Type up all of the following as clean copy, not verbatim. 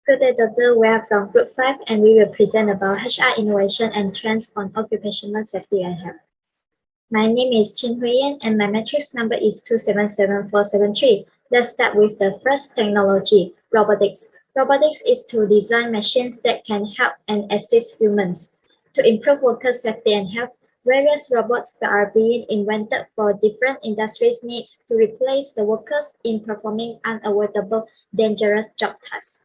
Good day, Doctor. We are from Group 5 and we will present about HR innovation and trends on occupational safety and health. My name is Heuy Yen and my matrix number is 277473. Let's start with the first technology, robotics. Robotics is to design machines that can help and assist humans. To improve worker safety and health, various robots are being invented for different industries' needs to replace the workers in performing unavoidable dangerous job tasks.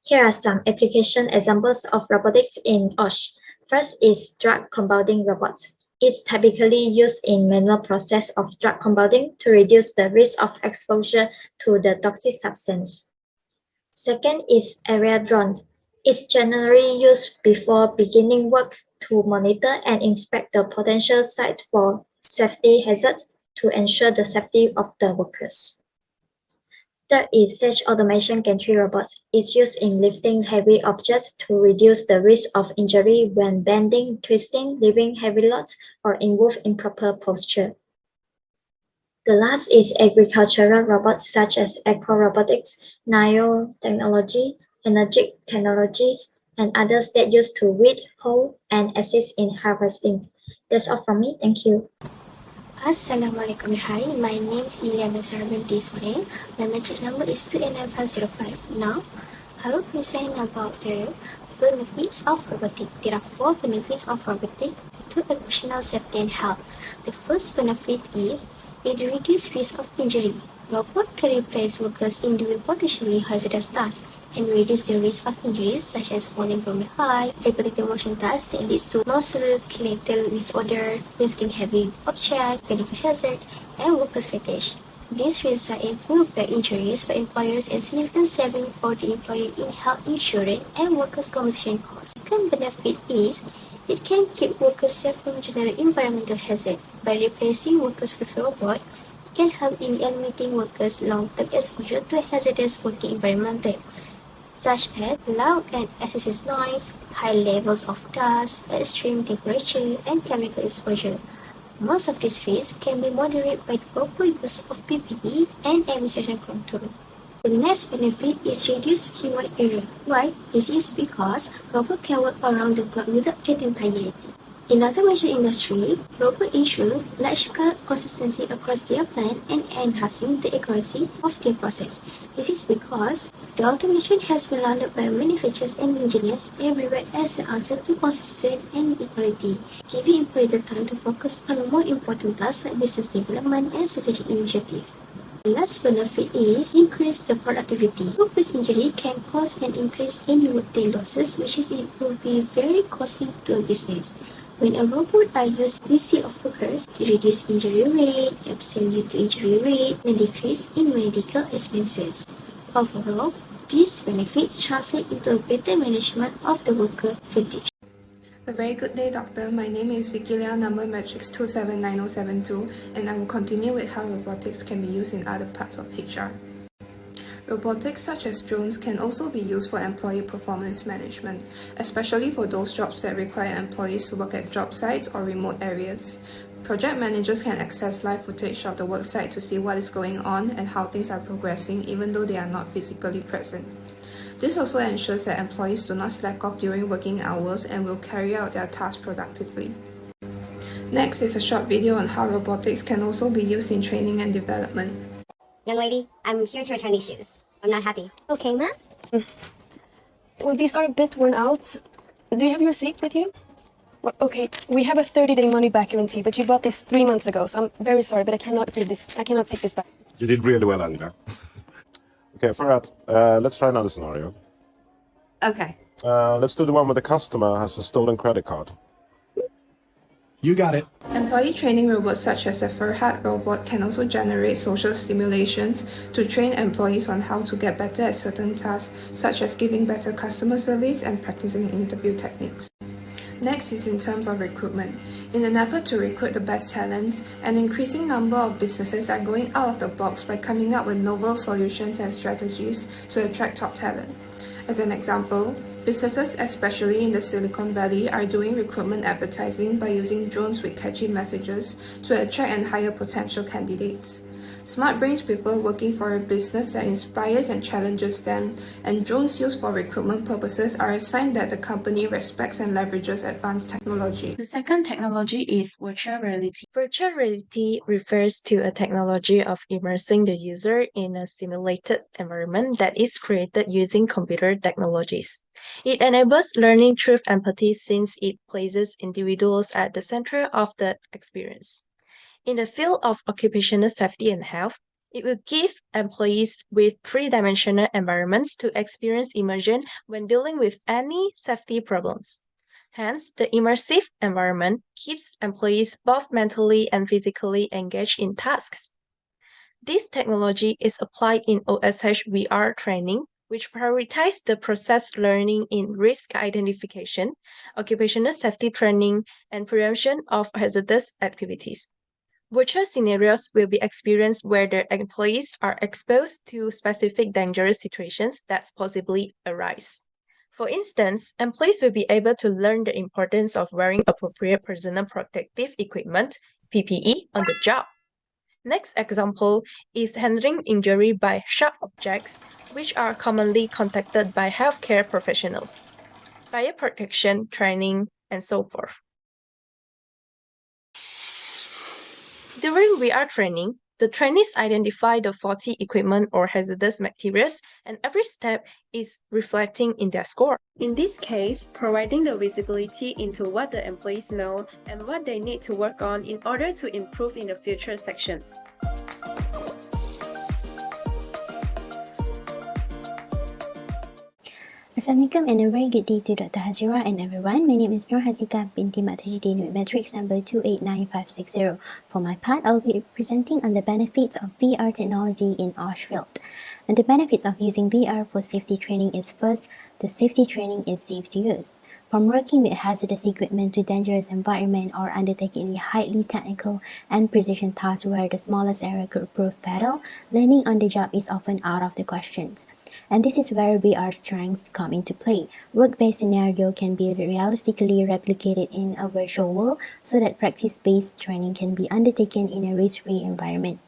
Here are some application examples of robotics in OSH. First is drug compounding robots. It's typically used in manual process of drug compounding to reduce the risk of exposure to the toxic substance. Second is area drone. It's generally used before beginning work to monitor and inspect the potential sites for safety hazards to ensure the safety of the workers. Third is Sage automation gantry robots. It's used in lifting heavy objects to reduce the risk of injury when bending, twisting, lifting heavy loads, or involve improper posture. The last is agricultural robots such as eco-robotics, nanotechnology, energetic technologies, and others that used to weed, hoe, and assist in harvesting. That's all from me. Thank you. Assalamualaikum. Hi, my name is Iylia Binti Ismail. My matrix number is 29505. Now, I will present about the benefits of robotics. There are 4 benefits of robotics to occupational safety and health. The first benefit is it reduces risk of injury. Robots can replace workers in doing potentially hazardous tasks and reduce the risk of injuries such as falling from a height, repetitive motion tasks that leads to musculoskeletal disorder, lifting heavy objects, medical hazard, and workers' fatigue. These results in fewer back injuries for employers and significant savings for the employer in health insurance and workers' compensation costs. The second benefit is it can keep workers safe from general environmental hazard. By replacing workers with a robot, it can help in eliminating workers' long-term exposure to hazardous working environment, such as loud and excessive noise, high levels of dust, extreme temperature, and chemical exposure. Most of these risks can be moderated by the proper use of PPE and emission control. The next benefit is reduced human error. Why? This is because robots can work around the clock without getting tired. In the automation industry, robots ensure large-scale consistency across their plant and enhancing the accuracy of their process. This is because the automation has been landed by manufacturers and engineers everywhere as an answer to consistency and equality, giving employees the time to focus on more important tasks like business development and strategic initiatives. The last benefit is increase the productivity. Workplace injury can cause an increase in workday losses, which will be very costly to a business. When a robot are used instead of workers, it reduces injury rate, absence due to injury rate, and decrease in medical expenses. Overall, these benefits translate into a better management of the worker fatigue. A very good day, Doctor. My name is Vicky Leaw, number matrix 279072, and I will continue with how robotics can be used in other parts of HR. Robotics such as drones can also be used for employee performance management, especially for those jobs that require employees to work at job sites or remote areas. Project managers can access live footage of the work site to see what is going on and how things are progressing even though they are not physically present. This also ensures that employees do not slack off during working hours and will carry out their tasks productively. Next is a short video on how robotics can also be used in training and development. Young lady, I'm here to return these shoes. I'm not happy. Okay, ma'am? Well, these are a bit worn out. Do you have your receipt with you? Well, okay, we have a 30-day money-back guarantee, but you bought this 3 months ago, so I'm very sorry, but I cannot take this back. You did really well, Iylia. Okay, Farhat, let's try another scenario. Okay. Let's do the one where the customer has a stolen credit card. You got it. Employee training robots such as the Farhat robot can also generate social simulations to train employees on how to get better at certain tasks, such as giving better customer service and practicing interview techniques. Next is in terms of recruitment. In an effort to recruit the best talents, an increasing number of businesses are going out of the box by coming up with novel solutions and strategies to attract top talent. As an example, businesses, especially in the Silicon Valley, are doing recruitment advertising by using drones with catchy messages to attract and hire potential candidates. Smart brains prefer working for a business that inspires and challenges them, and drones used for recruitment purposes are a sign that the company respects and leverages advanced technology. The second technology is virtual reality. Virtual reality refers to a technology of immersing the user in a simulated environment that is created using computer technologies. It enables learning through empathy since it places individuals at the center of the experience. In the field of occupational safety and health, it will give employees with three-dimensional environments to experience immersion when dealing with any safety problems. Hence, the immersive environment keeps employees both mentally and physically engaged in tasks. This technology is applied in OSH VR training, which prioritizes the process learning in risk identification, occupational safety training, and prevention of hazardous activities. Virtual scenarios will be experienced where the employees are exposed to specific dangerous situations that possibly arise. For instance, employees will be able to learn the importance of wearing appropriate personal protective equipment, PPE, on the job. Next example is handling injury by sharp objects, which are commonly contacted by healthcare professionals, fire protection training, and so forth. During VR training, the trainees identify the faulty equipment or hazardous materials, and every step is reflecting in their score. In this case, providing the visibility into what the employees know and what they need to work on in order to improve in the future sections. Assalamualaikum and a very good day to Dr. Haziqah and everyone. My name is Haziqah Binti Tajuddin with matrix number 289560. For my part, I will be presenting on the benefits of VR technology in OSH field. And the benefits of using VR for safety training is first, the safety training is safe to use. From working with hazardous equipment to dangerous environment or undertaking highly technical and precision tasks where the smallest error could prove fatal, learning on the job is often out of the question. And this is where VR strengths come into play. Work-based scenario can be realistically replicated in a virtual world so that practice-based training can be undertaken in a risk-free environment.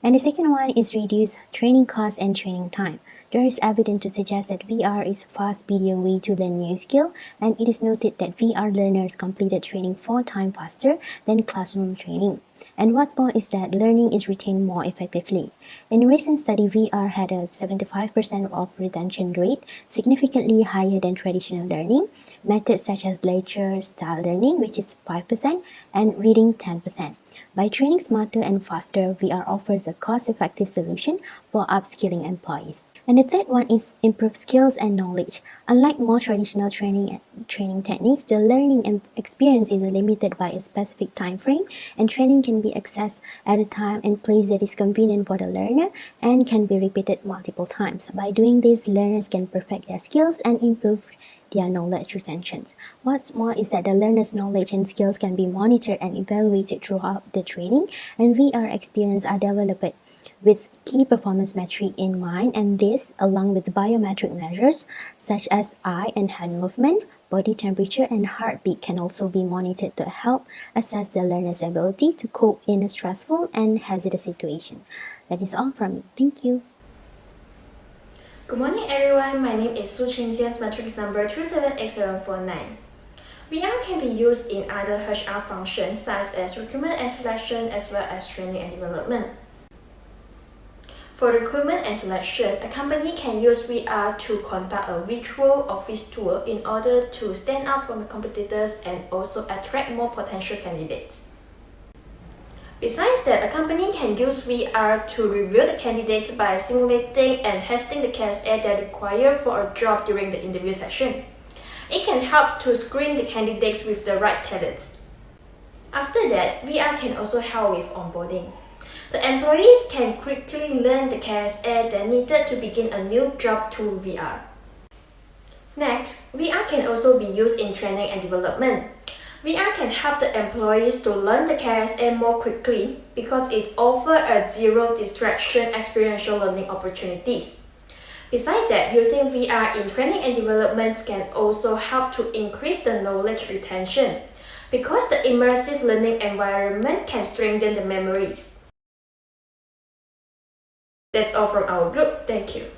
And the second one is reduce training costs and training time. There is evidence to suggest that VR is a fast-speedier way to learn new skill, and it is noted that VR learners completed training 4 times faster than classroom training. And what's more is that learning is retained more effectively. In a recent study, VR had a 75% of retention rate, significantly higher than traditional learning. Methods such as lecture style learning, which is 5%, and reading 10%. By training smarter and faster, VR offers a cost-effective solution for upskilling employees. And the third one is improve skills and knowledge. Unlike more traditional training techniques, the learning and experience is limited by a specific time frame, and training can be accessed at a time and place that is convenient for the learner and can be repeated multiple times. By doing this, learners can perfect their skills and improve their knowledge retentions. What's more is that the learner's knowledge and skills can be monitored and evaluated throughout the training, and VR experience are developed with key performance metric in mind, and this, along with biometric measures such as eye and hand movement, body temperature, and heartbeat, can also be monitored to help assess the learner's ability to cope in a stressful and hazardous situation. That is all from me. Thank you. Good morning everyone, my name is Soo Ching Zian, matrix number 378049. VR can be used in other HR functions such as recruitment and selection as well as training and development. For recruitment and selection, a company can use VR to conduct a virtual office tour in order to stand out from the competitors and also attract more potential candidates. Besides that, a company can use VR to review the candidates by simulating and testing the KSA that required for a job during the interview session. It can help to screen the candidates with the right talents. After that, VR can also help with onboarding. The employees can quickly learn the KSA that needed to begin a new job through VR. Next, VR can also be used in training and development. VR can help the employees to learn the KSA more quickly because it offers a zero distraction experiential learning opportunities. Besides that, using VR in training and development can also help to increase the knowledge retention because the immersive learning environment can strengthen the memories. That's all from our group. Thank you.